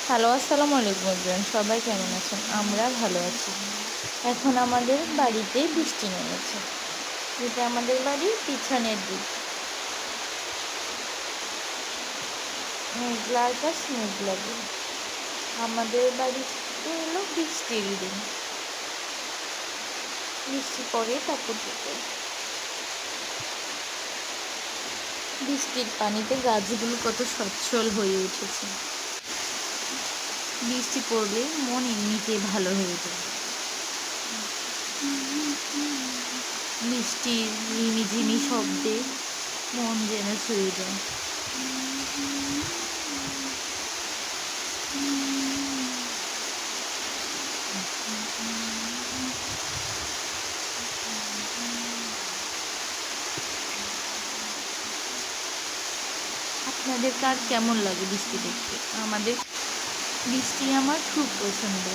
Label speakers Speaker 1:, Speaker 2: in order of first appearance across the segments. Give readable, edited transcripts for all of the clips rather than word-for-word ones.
Speaker 1: Hello, আসসালামু আলাইকুম everyone. সবাই কেমন আছেন? আমরা ভালো আছি। এখন আমাদের বাড়িতে বৃষ্টি নেমেছে। এটা আমাদের বাড়ির পিছনের দিক। মেঘলা আকাশ, মেঘলা দিন। আমাদের বাড়িতে হলো বৃষ্টির দিন। বৃষ্টি পড়ে তারপর থেকে বৃষ্টির পানিতে গাছগুলো কত সচ্ছল হয়ে উঠেছে। বৃষ্টি পড়লে মন এমনিতেই ভালো হয়ে যায়। বৃষ্টির রিমিঝিমি শব্দে মন যেন ছুঁয়ে যায়। আপনাদের কার কেমন লাগে বৃষ্টি দেখতে? বৃষ্টি আমার খুব পছন্দ।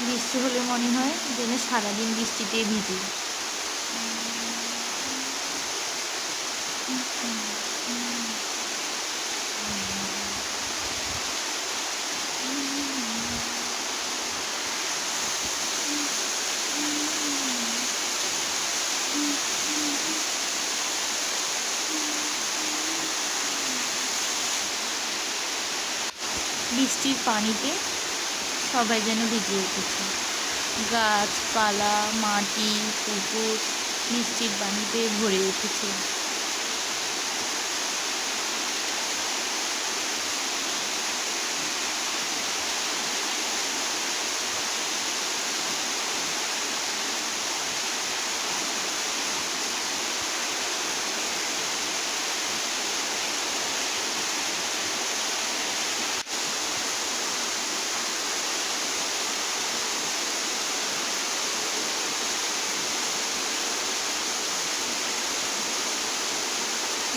Speaker 1: বৃষ্টি হলে মনে হয় যেন সারাদিন বৃষ্টিতে ভিজি। বৃষ্টির পানিতে সবাই যেন ভিজে উঠেছে। গাছপালা, মাটি, পুকুর বৃষ্টির পানিতে ভরে উঠেছে।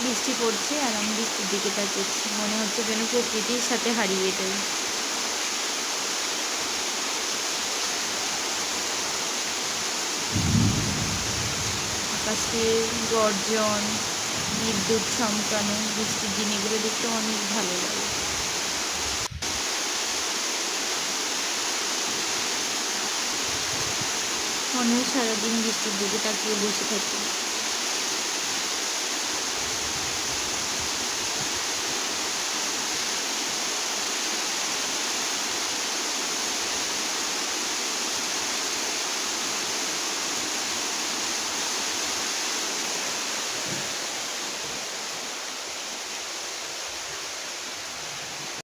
Speaker 1: বৃষ্টি পড়ছে আর আমি বৃষ্টির দিকে তাকাচ্ছি। মনে হচ্ছে যেন প্রকৃতির সাথে হারিয়ে যাই। আকাশে গর্জন, বিদ্যুৎ চমকানো, বৃষ্টির দিন এগুলো দেখতে অনেক ভালো লাগে। মনে হয় সারাদিন বৃষ্টির দিকে তাকিয়ে বসে থাকি।